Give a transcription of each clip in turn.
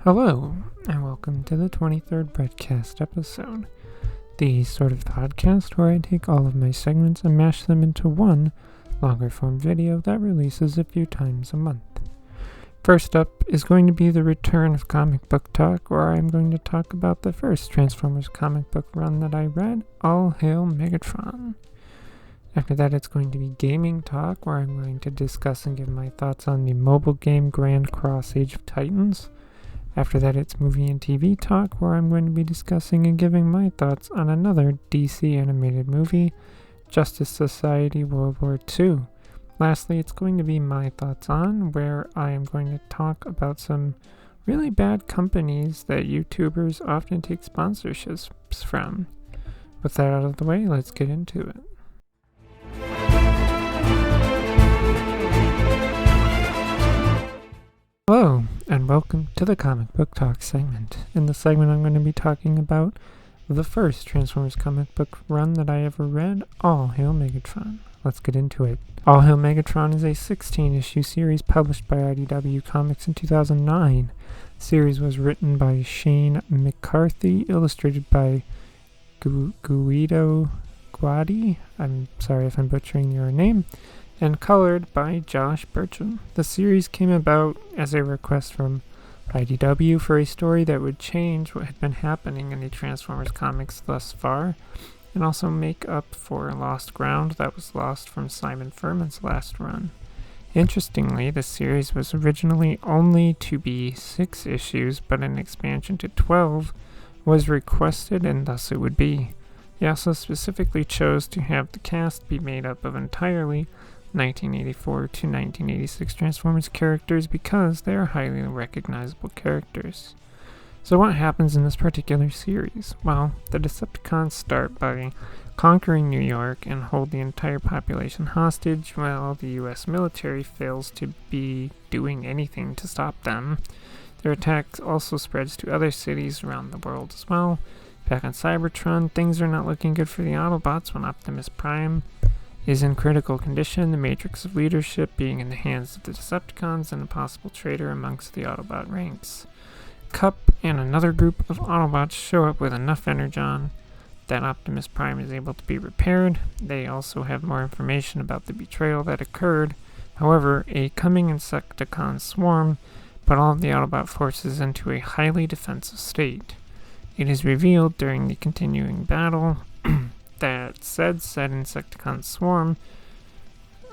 Hello, and welcome to the 23rd BrettCast episode, the sort of podcast where I take all of my segments and mash them into one longer form video that releases a few times a month. First up is going to be the return of comic book talk, where I'm going to talk about the first Transformers comic book run that I read, All Hail Megatron. After that, it's going to be gaming talk, where I'm going to discuss and give my thoughts on the mobile game Grand Cross Age of Titans. After that, it's movie and TV talk, where I'm going to be discussing and giving my thoughts on another DC animated movie, Justice Society World War II. Lastly, it's going to be my thoughts on, where I am going to talk about some really bad companies that YouTubers often take sponsorships from. With that out of the way, let's get into it. Hello, and welcome to the Comic Book Talk segment. In this segment, I'm going to be talking about the first Transformers comic book run that I ever read, All Hail Megatron. Let's get into it. All Hail Megatron is a 16-issue series published by WWII Comics in 2009. The series was written by Shane McCarthy, illustrated by Guido Guadi. I'm sorry if I'm butchering your name. And colored by Josh Burcham. The series came about as a request from IDW for a story that would change what had been happening in the Transformers comics thus far, and also make up for lost ground that was lost from Simon Furman's last run. Interestingly, the series was originally only to be 6 issues, but an expansion to 12 was requested, and thus it would be. He also specifically chose to have the cast be made up of entirely 1984 to 1986 Transformers characters because they are highly recognizable characters. So what happens in this particular series? Well, the Decepticons start by conquering New York and hold the entire population hostage while the US military fails to be doing anything to stop them. Their attack also spreads to other cities around the world as well. Back on Cybertron, things are not looking good for the Autobots when Optimus Prime is in critical condition, the matrix of leadership being in the hands of the Decepticons and a possible traitor amongst the Autobot ranks. Cup and another group of Autobots show up with enough Energon that Optimus Prime is able to be repaired. They also have more information about the betrayal that occurred. However, a coming Insecticon swarm put all of the Autobot forces into a highly defensive state. It is revealed during the continuing battle that said Insecticon swarm,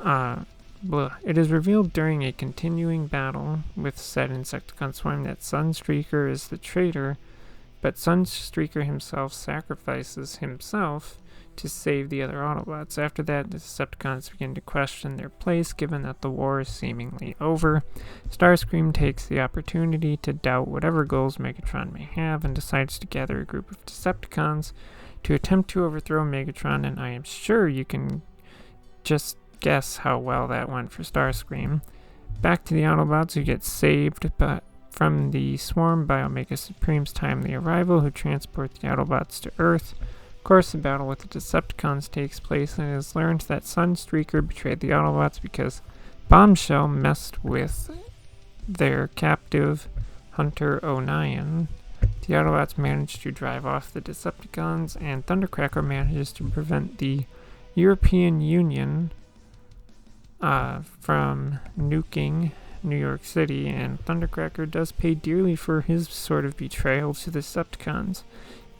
it is revealed during a continuing battle with said Insecticon swarm that Sunstreaker is the traitor, but Sunstreaker himself sacrifices himself to save the other Autobots. After that, the Decepticons begin to question their place given that the war is seemingly over. Starscream takes the opportunity to doubt whatever goals Megatron may have and decides to gather a group of Decepticons to attempt to overthrow Megatron, and I am sure you can just guess how well that went for Starscream. Back to the Autobots, who get saved from the swarm by Omega Supreme's timely arrival, who transport the Autobots to Earth. Of course, the battle with the Decepticons takes place, and it is learned that Sunstreaker betrayed the Autobots because Bombshell messed with their captive Hunter O'Neill. The Autobots manage to drive off the Decepticons, and Thundercracker manages to prevent the European Union from nuking New York City, and Thundercracker does pay dearly for his sort of betrayal to the Decepticons.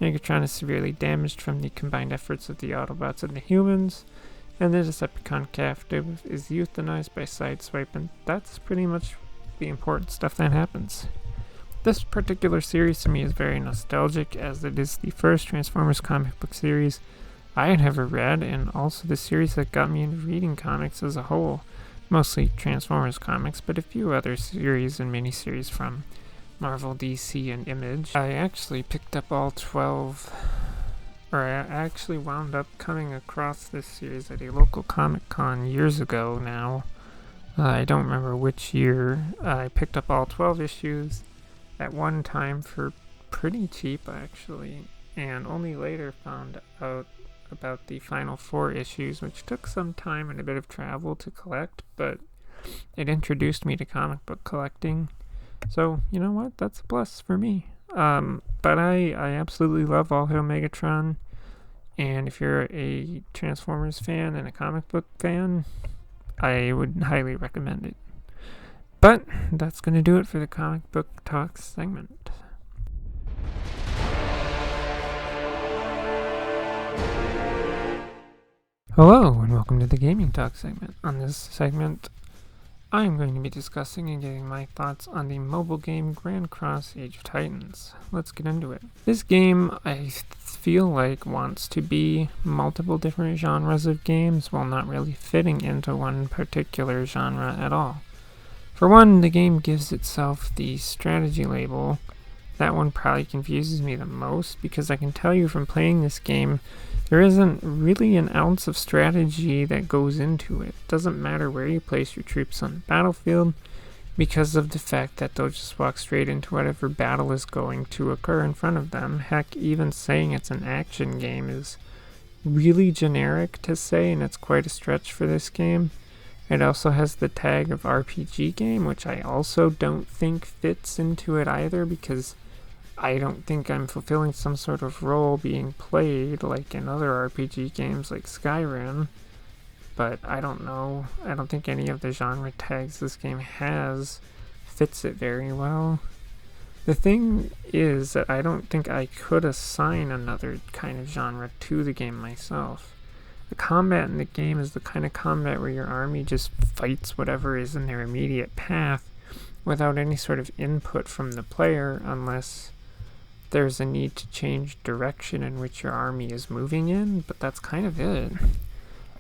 Megatron is severely damaged from the combined efforts of the Autobots and the humans, and the Decepticon captive is euthanized by Sideswipe, and that's pretty much the important stuff that happens. This particular series to me is very nostalgic, as it is the first Transformers comic book series I had ever read, and also the series that got me into reading comics as a whole. Mostly Transformers comics, but a few other series and miniseries from Marvel, DC, and Image. I actually picked up all 12, or I actually wound up coming across this series at a local Comic Con years ago now. I don't remember which year. I picked up all 12 issues at one time for pretty cheap, actually, and only later found out about the final 4 issues, which took some time and a bit of travel to collect, but it introduced me to comic book collecting. So, you know what? That's a plus for me. But I absolutely love All Hail Megatron. And if you're a Transformers fan and a comic book fan, I would highly recommend it. But that's going to do it for the comic book talk segment. Hello, and welcome to the Gaming Talk segment. On this segment, I'm going to be discussing and giving my thoughts on the mobile game Grand Cross Age of Titans. Let's get into it. This game, I feel like, wants to be multiple different genres of games while not really fitting into one particular genre at all. For one, the game gives itself the strategy label. That one probably confuses me the most because I can tell you from playing this game, there isn't really an ounce of strategy that goes into it. It doesn't matter where you place your troops on the battlefield because of the fact that they'll just walk straight into whatever battle is going to occur in front of them. Heck, even saying it's an action game is really generic to say, and it's quite a stretch for this game. It also has the tag of RPG game, which I also don't think fits into it either because I don't think I'm fulfilling some sort of role being played like in other RPG games like Skyrim. But I don't know. I don't think any of the genre tags this game has fits it very well. The thing is that I don't think I could assign another kind of genre to the game myself. The combat in the game is the kind of combat where your army just fights whatever is in their immediate path without any sort of input from the player unless there's a need to change direction in which your army is moving in, but that's kind of it.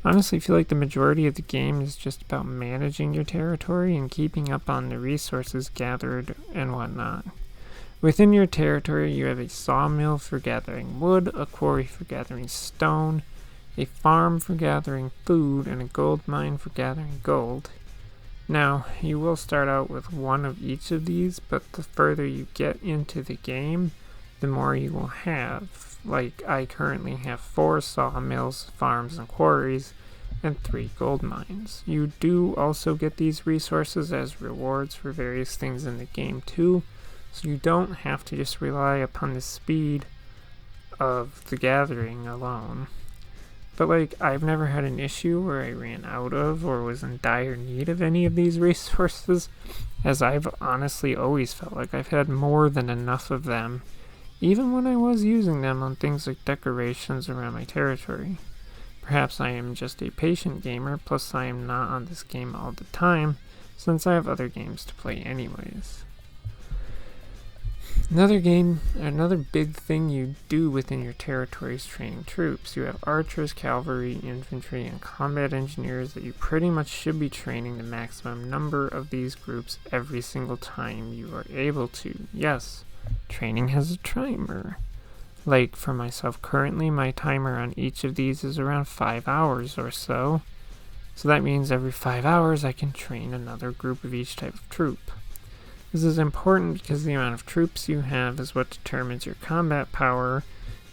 Honestly, I feel like the majority of the game is just about managing your territory and keeping up on the resources gathered and whatnot. Within your territory, you have a sawmill for gathering wood, a quarry for gathering stone, a farm for gathering food, and a gold mine for gathering gold. Now, you will start out with one of each of these, but the further you get into the game, the more you will have. Like, I currently have 4 sawmills, farms, and quarries, and 3 gold mines. You do also get these resources as rewards for various things in the game too, so you don't have to just rely upon the speed of the gathering alone. But I've never had an issue where I ran out of or was in dire need of any of these resources, as I've honestly always felt like I've had more than enough of them, even when I was using them on things like decorations around my territory. Perhaps I am just a patient gamer, plus I am not on this game all the time, since I have other games to play anyways. Another big thing you do within your territory is training troops. You have archers, cavalry, infantry, and combat engineers that you pretty much should be training the maximum number of these groups every single time you are able to. Yes, training has a timer. Like for myself currently, my timer on each of these is around 5 hours or so. So that means every 5 hours I can train another group of each type of troop. This is important because the amount of troops you have is what determines your combat power.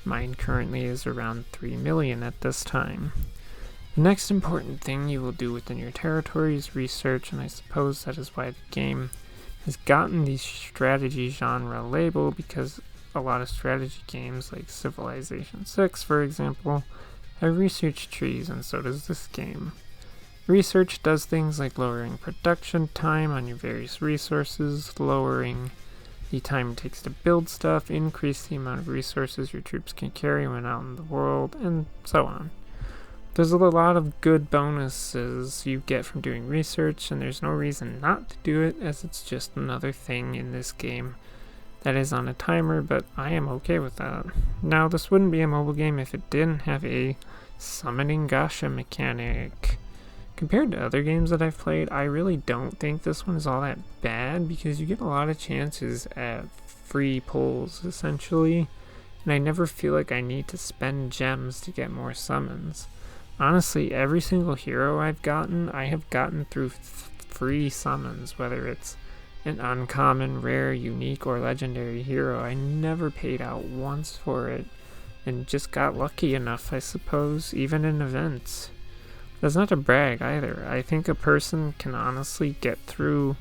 Mine currently is around 3 million at this time. The next important thing you will do within your territory is research, and I suppose that is why the game has gotten the strategy genre label, because a lot of strategy games like Civilization 6, for example, have research trees, and so does this game. Research does things like lowering production time on your various resources, lowering the time it takes to build stuff, increase the amount of resources your troops can carry when out in the world, and so on. There's a lot of good bonuses you get from doing research, and there's no reason not to do it, as it's just another thing in this game that is on a timer, but I am okay with that. Now, this wouldn't be a mobile game if it didn't have a summoning gacha mechanic. Compared to other games that I've played, I really don't think this one is all that bad, because you get a lot of chances at free pulls, essentially, and I never feel like I need to spend gems to get more summons. Honestly, every single hero I have gotten through free summons, whether it's an uncommon, rare, unique, or legendary hero. I never paid out once for it, and just got lucky enough, I suppose, even in events. That's not to brag either. I think a person can honestly get through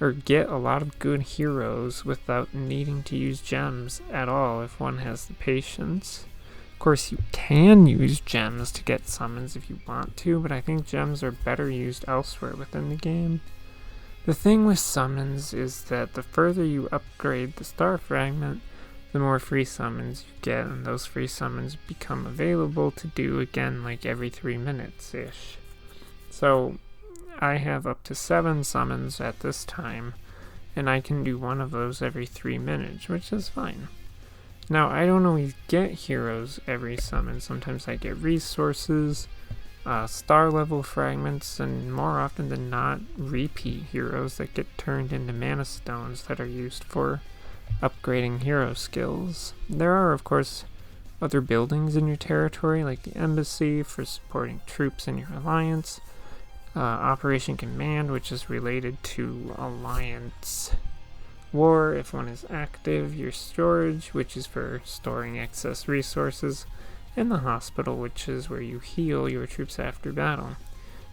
or get a lot of good heroes without needing to use gems at all if one has the patience. Of course, you can use gems to get summons if you want to, but I think gems are better used elsewhere within the game. The thing with summons is that the further you upgrade the star fragment, the more free summons you get, and those free summons become available to do again like every 3 minutes-ish. So I have up to 7 summons at this time, and I can do one of those every 3 minutes, which is fine. Now, I don't always get heroes every summon. Sometimes I get resources, star level fragments, and more often than not, repeat heroes that get turned into mana stones that are used for upgrading hero skills. There are, of course, other buildings in your territory, like the embassy for supporting troops in your alliance, Operation Command, which is related to alliance war if one is active, your storage, which is for storing excess resources, and the hospital, which is where you heal your troops after battle.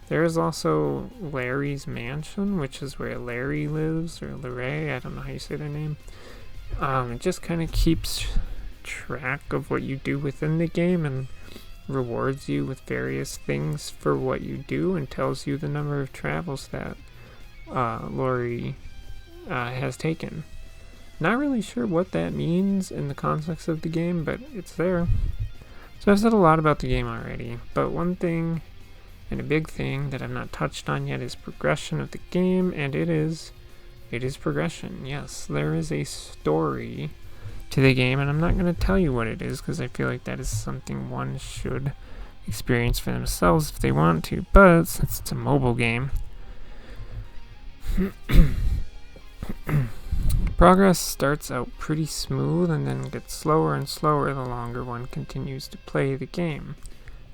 There is also Larry's Mansion, which is where Larry lives, or Larry, I don't know how you say their name. It just kind of keeps track of what you do within the game and rewards you with various things for what you do and tells you the number of travels that Lori has taken. Not really sure what that means in the context of the game, but it's there. So I've said a lot about the game already, but one thing, and a big thing that I've not touched on yet, is progression of the game, and it is progression. Yes, there is a story to the game, and I'm not going to tell you what it is because I feel like that is something one should experience for themselves if they want to, but since it's a mobile game, progress starts out pretty smooth and then gets slower and slower the longer one continues to play the game.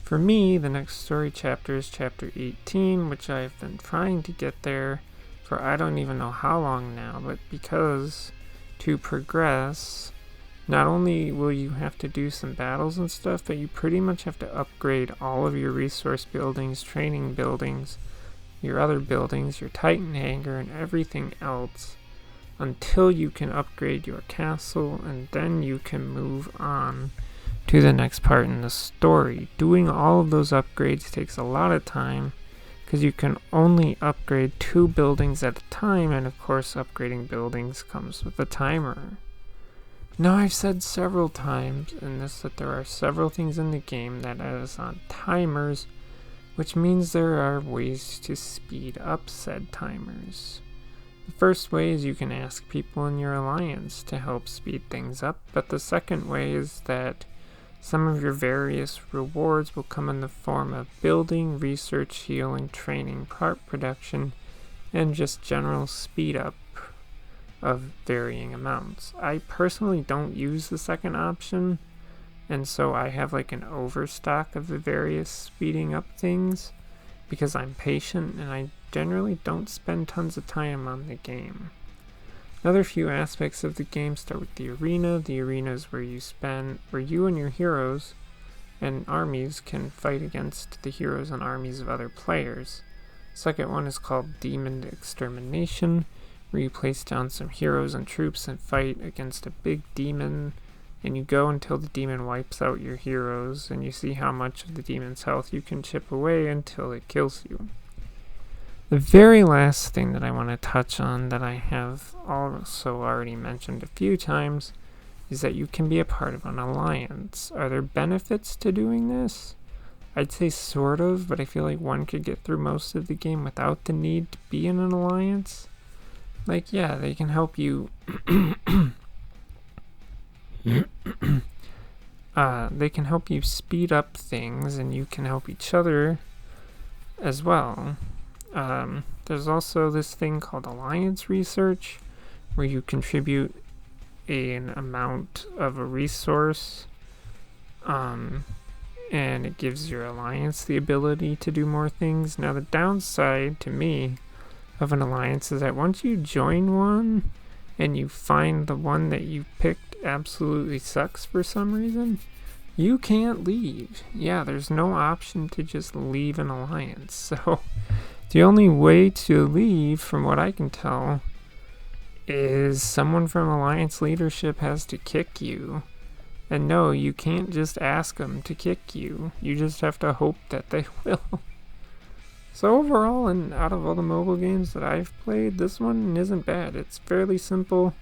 For me, the next story chapter is chapter 18, which I've been trying to get there for I don't even know how long now, but because to progress, not only will you have to do some battles and stuff, but you pretty much have to upgrade all of your resource buildings, training buildings, your other buildings, your Titan hangar, and everything else until you can upgrade your castle, and then you can move on to the next part in the story. Doing all of those upgrades takes a lot of time because you can only upgrade 2 buildings at a time, and of course upgrading buildings comes with a timer. Now, I've said several times in this that there are several things in the game that is on timers, which means there are ways to speed up said timers. The first way is you can ask people in your alliance to help speed things up, but the second way is that some of your various rewards will come in the form of building, research, healing, training, part production, and just general speed up of varying amounts. I personally don't use the second option, and so I have like an overstock of the various speeding up things because I'm patient and I generally don't spend tons of time on the game. Another few aspects of the game start with the arena. The arena is where you and your heroes and armies can fight against the heroes and armies of other players. Second one is called Demon Extermination, where you place down some heroes and troops and fight against a big demon, and you go until the demon wipes out your heroes, and you see how much of the demon's health you can chip away until it kills you. The very last thing that I want to touch on that I have also already mentioned a few times is that you can be a part of an alliance. Are there benefits to doing this? I'd say sort of, but I feel like one could get through most of the game without the need to be in an alliance. Like, yeah, they can help you they can help you speed up things, and you can help each other as well. There's also this thing called alliance research, where you contribute an amount of a resource, and it gives your alliance the ability to do more things. Now, the downside to me of an alliance is that once you join one and you find the one that you picked absolutely sucks for some reason, you can't leave. Yeah, there's no option to just leave an alliance. So the only way to leave, from what I can tell, is someone from Alliance leadership has to kick you. And no, you can't just ask them to kick you. You just have to hope that they will. So overall, and out of all the mobile games that I've played, this one isn't bad. It's fairly simple.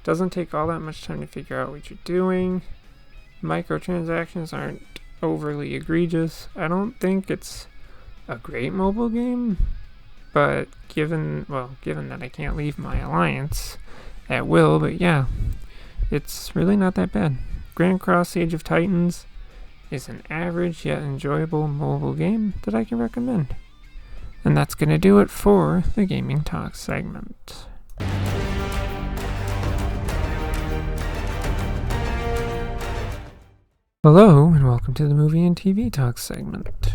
Doesn't take all that much time to figure out what you're doing. Microtransactions aren't overly egregious. I don't think it's a great mobile game, but given that I can't leave my Alliance at will, but yeah, it's really not that bad. Grand Cross Age of Titans is an average yet enjoyable mobile game that I can recommend. And that's going to do it for the Gaming Talk segment. Hello, and welcome to the Movie and TV Talk segment.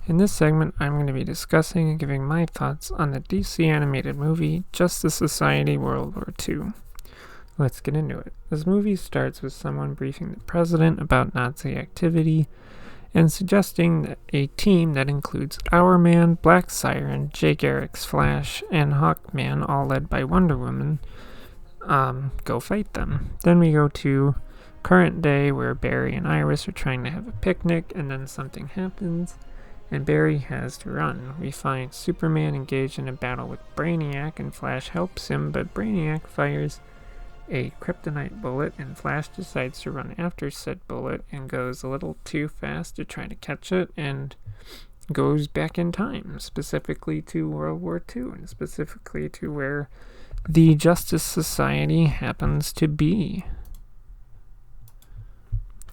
In this segment, I'm going to be discussing and giving my thoughts on the DC animated movie Justice Society World War II. Let's get into it. This movie starts with someone briefing the president about Nazi activity and suggesting that a team that includes Hourman, Black Siren, Jay Garrick's Flash, and Hawkman, all led by Wonder Woman, go fight them. Then we go to current day, where Barry and Iris are trying to have a picnic, and then something happens, and Barry has to run. We find Superman engaged in a battle with Brainiac, and Flash helps him, but Brainiac fires a kryptonite bullet, and Flash decides to run after said bullet and goes a little too fast to try to catch it, and goes back in time, specifically to World War II, and specifically to where the Justice Society happens to be.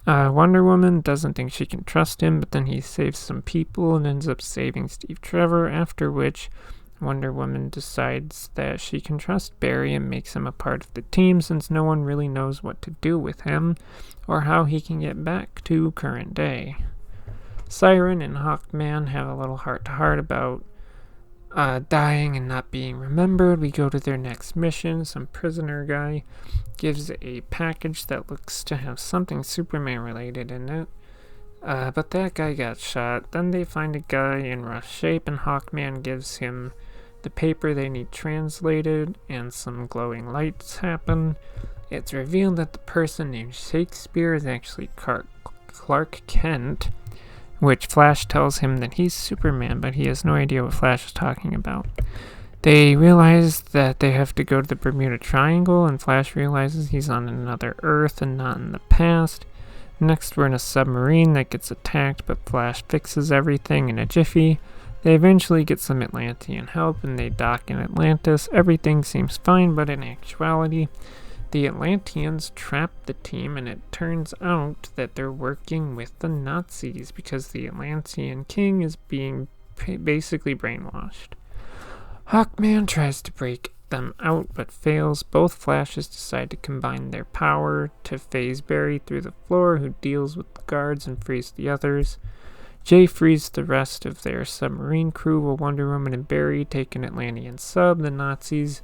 Wonder Woman doesn't think she can trust him, but then he saves some people and ends up saving Steve Trevor, after which Wonder Woman decides that she can trust Barry and makes him a part of the team, since no one really knows what to do with him or how he can get back to current day. Siren and Hawkman have a little heart-to-heart about dying and not being remembered. We go to their next mission. Some prisoner guy gives a package that looks to have something Superman related in it, but that guy got shot. Then they find a guy in rough shape, and Hawkman gives him the paper they need translated, and some glowing lights happen. It's revealed that the person named Shakespeare is actually Clark Kent, which Flash tells him that he's Superman, but he has no idea what Flash is talking about. They realize that they have to go to the Bermuda Triangle, and Flash realizes he's on another Earth and not in the past. Next, we're in a submarine that gets attacked, but Flash fixes everything in a jiffy. They eventually get some Atlantean help, and they dock in Atlantis. Everything seems fine, but in actuality, the Atlanteans trap the team, and it turns out that they're working with the Nazis because the Atlantean king is being basically brainwashed. Hawkman tries to break them out but fails. Both Flashes decide to combine their power to phase Barry through the floor, who deals with the guards and frees the others. Jay frees the rest of their submarine crew, while Wonder Woman and Barry take an Atlantean sub. The Nazis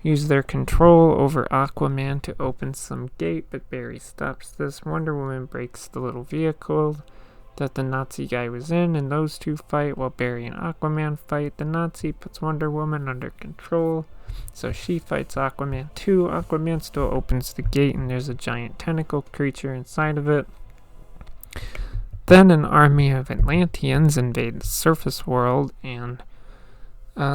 use their control over Aquaman to open some gate, but Barry stops this. Wonder Woman breaks the little vehicle that the Nazi guy was in, and those two fight while Barry and Aquaman fight. The Nazi puts Wonder Woman under control, so she fights Aquaman too. Aquaman still opens the gate, and there's a giant tentacle creature inside of it. Then an army of Atlanteans invade the surface world and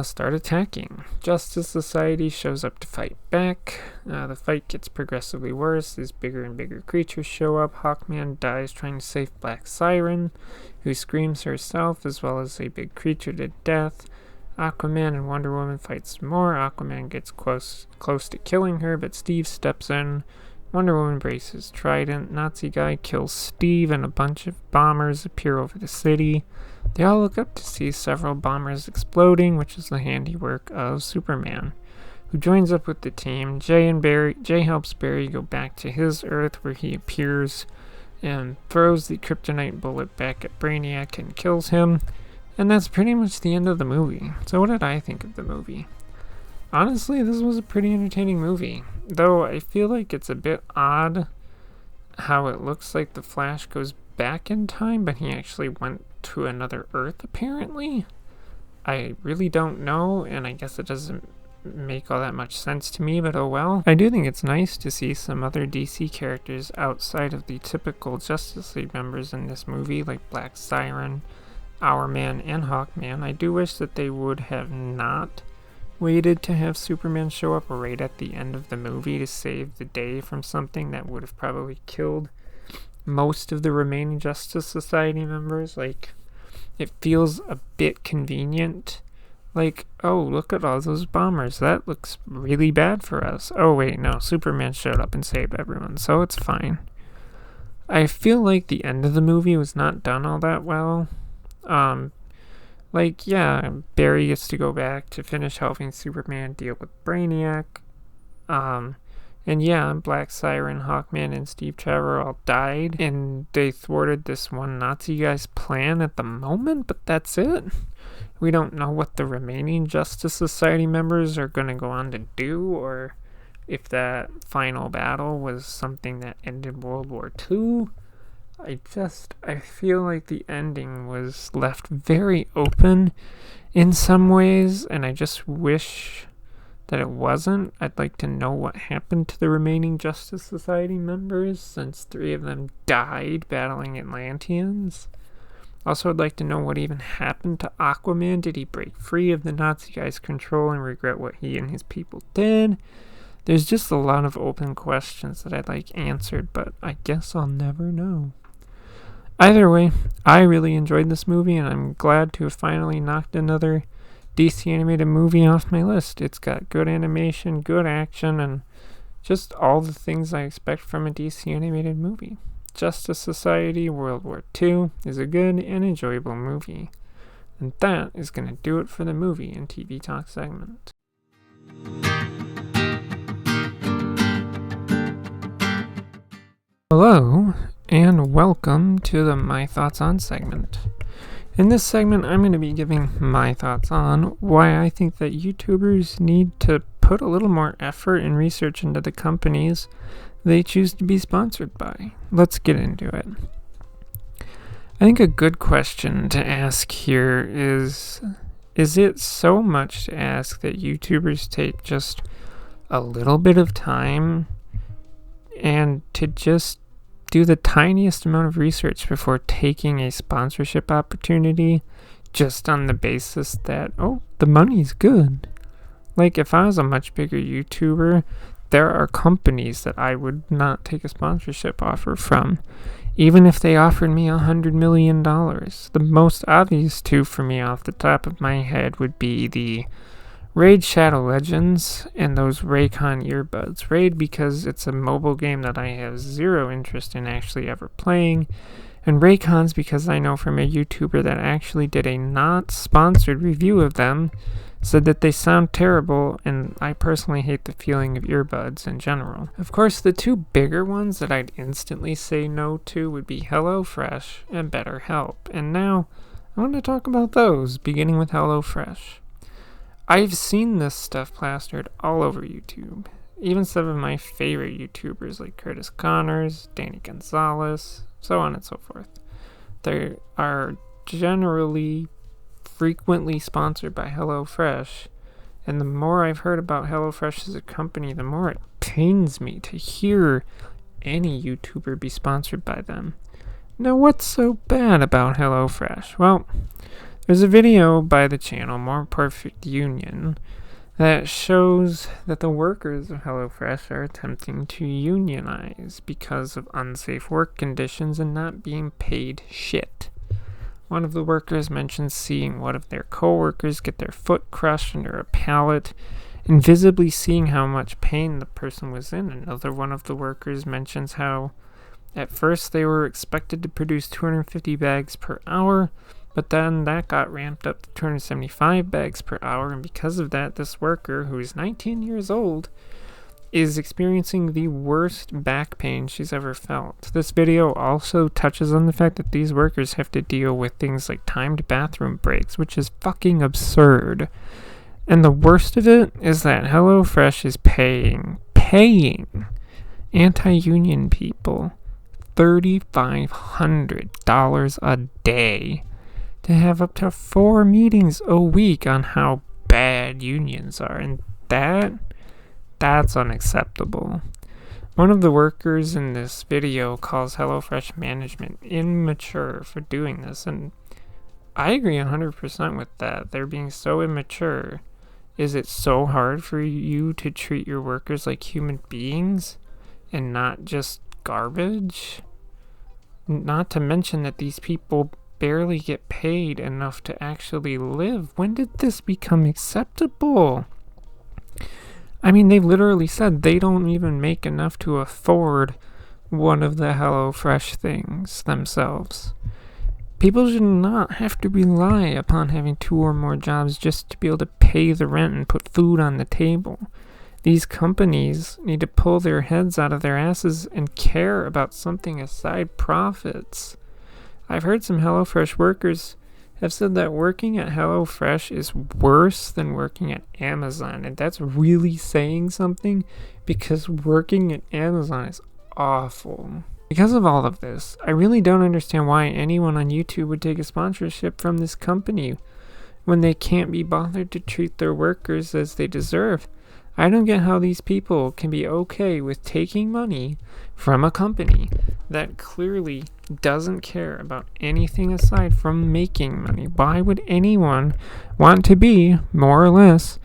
start attacking. Justice Society shows up to fight back. The fight gets progressively worse as bigger and bigger creatures show up. Hawkman dies trying to save Black Siren, who screams herself as well as a big creature to death. Aquaman and Wonder Woman fight some more. Aquaman gets close to killing her, but Steve steps in. Wonder Woman breaks his trident. Nazi guy kills Steve, and a bunch of bombers appear over the city. They all look up to see several bombers exploding, which is the handiwork of Superman, who joins up with the team. Jay helps Barry go back to his Earth, where he appears and throws the kryptonite bullet back at Brainiac and kills him. And that's pretty much the end of the movie. So what did I think of the movie? Honestly, this was a pretty entertaining movie, though I feel like it's a bit odd how it looks like the Flash goes back in time, but he actually went to another Earth, apparently. I really don't know, and I guess it doesn't make all that much sense to me, but oh well. I do think it's nice to see some other DC characters outside of the typical Justice League members in this movie, like Black Siren, Hourman, and Hawkman. I do wish that they would have not waited to have Superman show up right at the end of the movie to save the day from something that would have probably killed most of the remaining Justice Society members. Like, it feels a bit convenient. Like, oh, look at all those bombers. That looks really bad for us. Oh, wait, no. Superman showed up and saved everyone, so it's fine. I feel like the end of the movie was not done all that well. Like, yeah, Barry gets to go back to finish helping Superman deal with Brainiac. And yeah, Black Siren, Hawkman, and Steve Trevor all died, and they thwarted this one Nazi guy's plan at the moment, but that's it. We don't know what the remaining Justice Society members are going to go on to do, or if that final battle was something that ended World War II. I feel like the ending was left very open in some ways, and I just wish that it wasn't. I'd like to know what happened to the remaining Justice Society members, since 3 of them died battling Atlanteans. Also, I'd like to know what even happened to Aquaman. Did he break free of the Nazi guy's control and regret what he and his people did? There's just a lot of open questions that I'd like answered, but I guess I'll never know. Either way, I really enjoyed this movie, and I'm glad to have finally knocked another DC animated movie off my list. It's got good animation, good action, and just all the things I expect from a DC animated movie. Justice Society World War II is a good and enjoyable movie. And that is going to do it for the movie and TV talk segment. Hello, and welcome to the My Thoughts On segment. In this segment, I'm going to be giving my thoughts on why I think that YouTubers need to put a little more effort and research into the companies they choose to be sponsored by. Let's get into it. I think a good question to ask here is it so much to ask that YouTubers take just a little bit of time and to just do the tiniest amount of research before taking a sponsorship opportunity just on the basis that, oh, the money's good? Like, if I was a much bigger YouTuber, there are companies that I would not take a sponsorship offer from, even if they offered me $100 million. The most obvious two for me off the top of my head would be the Raid Shadow Legends and those Raycon earbuds. Raid because it's a mobile game that I have zero interest in actually ever playing, and Raycons because I know from a YouTuber that actually did a not sponsored review of them, said that they sound terrible, and I personally hate the feeling of earbuds in general. Of course, the two bigger ones that I'd instantly say no to would be HelloFresh and BetterHelp, and now I want to talk about those, beginning with HelloFresh. I've seen this stuff plastered all over YouTube. Even some of my favorite YouTubers like Curtis Connors, Danny Gonzalez, so on and so forth. They are generally frequently sponsored by HelloFresh, and the more I've heard about HelloFresh as a company, the more it pains me to hear any YouTuber be sponsored by them. Now, what's so bad about HelloFresh? Well, there's a video by the channel More Perfect Union that shows that the workers of HelloFresh are attempting to unionize because of unsafe work conditions and not being paid shit. One of the workers mentions seeing one of their co-workers get their foot crushed under a pallet and visibly seeing how much pain the person was in. Another one of the workers mentions how at first they were expected to produce 250 bags per hour, but then that got ramped up to 275 bags per hour, and because of that, this worker, who is 19 years old, is experiencing the worst back pain she's ever felt. This video also touches on the fact that these workers have to deal with things like timed bathroom breaks, which is fucking absurd. And the worst of it is that HelloFresh is paying anti-union people $3,500 a day to have up to 4 meetings a week on how bad unions are, and that's unacceptable. One of the workers in this video calls HelloFresh management immature for doing this, and I agree 100% with that. They're being so immature. Is it so hard for you to treat your workers like human beings and not just garbage? Not to mention that these people barely get paid enough to actually live. When did this become acceptable? I mean, they literally said they don't even make enough to afford one of the HelloFresh things themselves. People should not have to rely upon having 2 or more jobs just to be able to pay the rent and put food on the table. These companies need to pull their heads out of their asses and care about something aside profits. I've heard some HelloFresh workers have said that working at HelloFresh is worse than working at Amazon, and that's really saying something, because working at Amazon is awful. Because of all of this, I really don't understand why anyone on YouTube would take a sponsorship from this company when they can't be bothered to treat their workers as they deserve. I don't get how these people can be okay with taking money from a company that clearly doesn't care about anything aside from making money. Why would anyone want to be, more or less,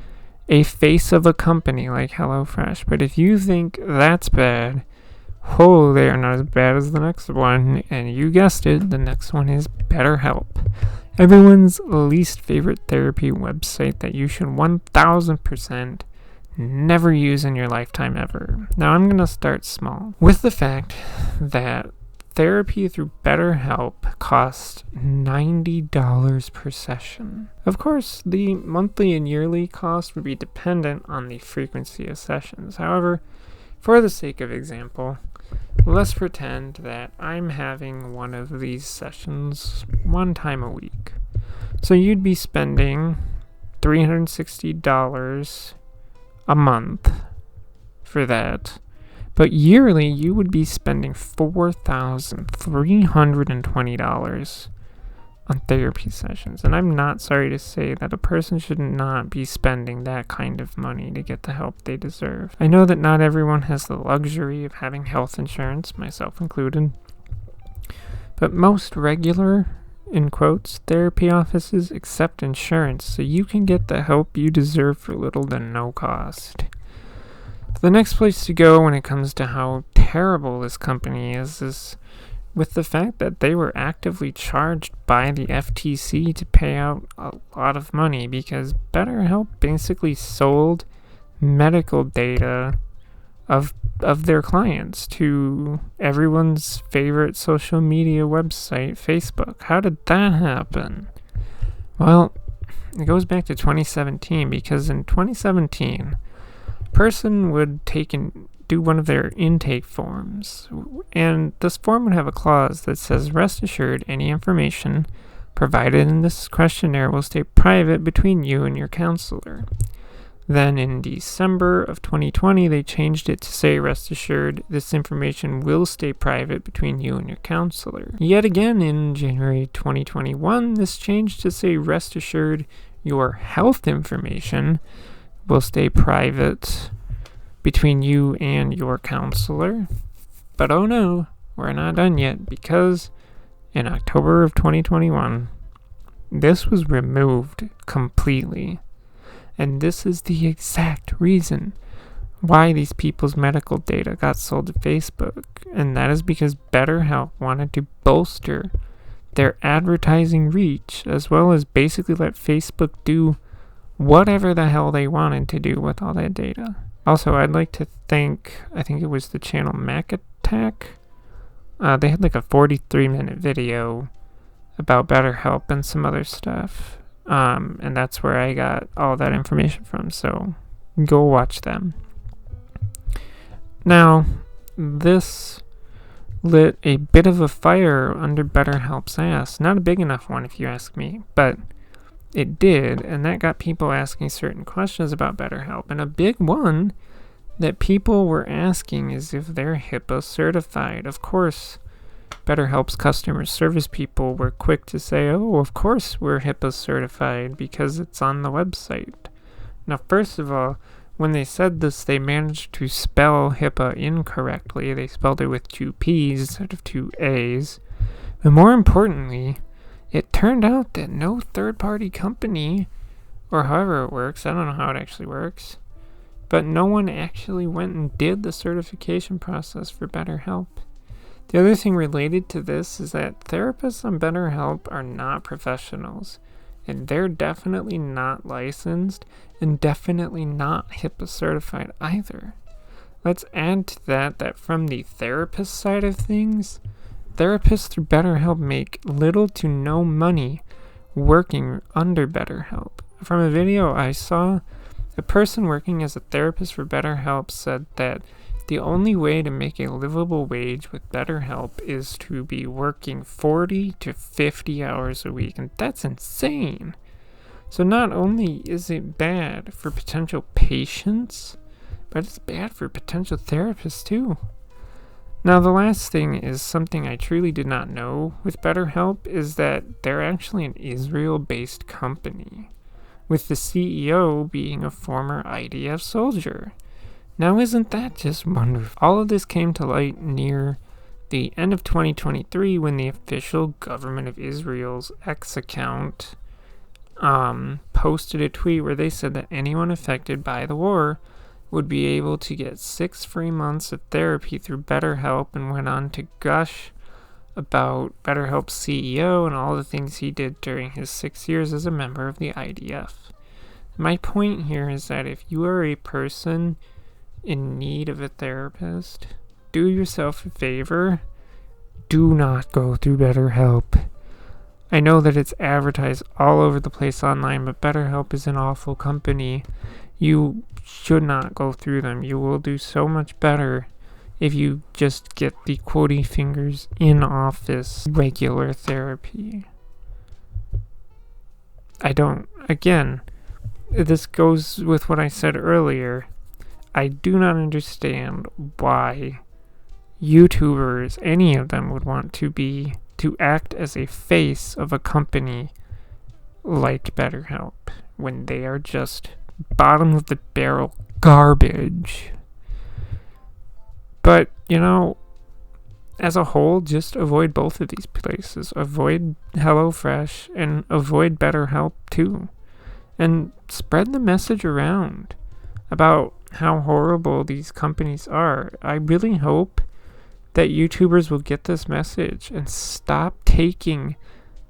a face of a company like HelloFresh? But if you think that's bad, oh, they are not as bad as the next one. And you guessed it, the next one is BetterHelp. Everyone's least favorite therapy website that you should 1000% never use in your lifetime ever. Now I'm going to start small with the fact that therapy through BetterHelp costs $90 per session. Of course, the monthly and yearly cost would be dependent on the frequency of sessions. However, for the sake of example, let's pretend that I'm having one of these sessions 1 time a week. So you'd be spending $360 a month for that. But yearly, you would be spending $4,320 on therapy sessions. And I'm not sorry to say that a person should not be spending that kind of money to get the help they deserve. I know that not everyone has the luxury of having health insurance, myself included. But most regular, in quotes, therapy offices accept insurance, so you can get the help you deserve for little to no cost. The next place to go when it comes to how terrible this company is with the fact that they were actively charged by the FTC to pay out a lot of money, because BetterHelp basically sold medical data of their clients to everyone's favorite social media website, Facebook. How did that happen? Well, it goes back to 2017, because in 2017, a person would take and do one of their intake forms, and this form would have a clause that says, "Rest assured, any information provided in this questionnaire will stay private between you and your counselor." Then in December of 2020, they changed it to say, "Rest assured, this information will stay private between you and your counselor." Yet again, in January 2021, this changed to say, "Rest assured, your health information will stay private between you and your counselor." But oh no, we're not done yet, because in October of 2021, this was removed completely. And this is the exact reason why these people's medical data got sold to Facebook. And that is because BetterHelp wanted to bolster their advertising reach, as well as basically let Facebook do whatever the hell they wanted to do with all that data. Also, I'd like to thank, I think it was the channel Megatron. They had like a 43-minute video about BetterHelp and some other stuff. And that's where I got all that information from, so go watch them. Now, this lit a bit of a fire under BetterHelp's ass. Not a big enough one, if you ask me, but it did, and that got people asking certain questions about BetterHelp. And a big one that people were asking is if they're HIPAA certified. Of course, BetterHelp's customer service people were quick to say, "Oh, of course we're HIPAA certified because it's on the website." Now, first of all, when they said this, they managed to spell HIPAA incorrectly. They spelled it with 2 P's instead of 2 A's. But more importantly, it turned out that no third-party company, or however it works, I don't know how it actually works, but no one actually went and did the certification process for BetterHelp. The other thing related to this is that therapists on BetterHelp are not professionals, and they're definitely not licensed and definitely not HIPAA certified either. Let's add to that from the therapist side of things, therapists through BetterHelp make little to no money working under BetterHelp. From a video I saw, a person working as a therapist for BetterHelp said that the only way to make a livable wage with BetterHelp is to be working 40 to 50 hours a week, and that's insane. So not only is it bad for potential patients, but it's bad for potential therapists too. Now, the last thing is something I truly did not know with BetterHelp is that they're actually an Israel-based company, with the CEO being a former IDF soldier. Now, isn't that just wonderful? All of this came to light near the end of 2023 when the official government of Israel's X account posted a tweet where they said that anyone affected by the war would be able to get 6 free months of therapy through BetterHelp, and went on to gush about BetterHelp's CEO and all the things he did during his 6 years as a member of the IDF. My point here is that if you are a person in need of a therapist, do yourself a favor. Do not go through BetterHelp. I know that it's advertised all over the place online, but BetterHelp is an awful company. You should not go through them. You will do so much better if you just get the quotey fingers in office regular therapy. Again, this goes with what I said earlier. I do not understand why YouTubers, any of them, would want to act as a face of a company like BetterHelp when they are just bottom of the barrel garbage. But, as a whole, just avoid both of these places. Avoid HelloFresh and avoid BetterHelp too. And spread the message around about how horrible these companies are. I really hope that YouTubers will get this message and stop taking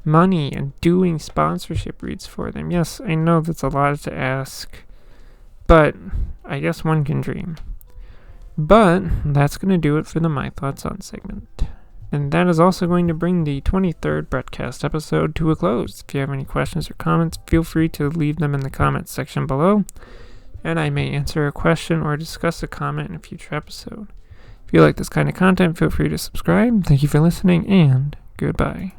money and doing sponsorship reads for them. Yes, I know that's a lot to ask, but I guess one can dream. But that's going to do it for the My Thoughts On segment. And that is also going to bring the 23rd BrettCast episode to a close. If you have any questions or comments, feel free to leave them in the comments section below, and I may answer a question or discuss a comment in a future episode. If you like this kind of content, feel free to subscribe. Thank you for listening, and goodbye.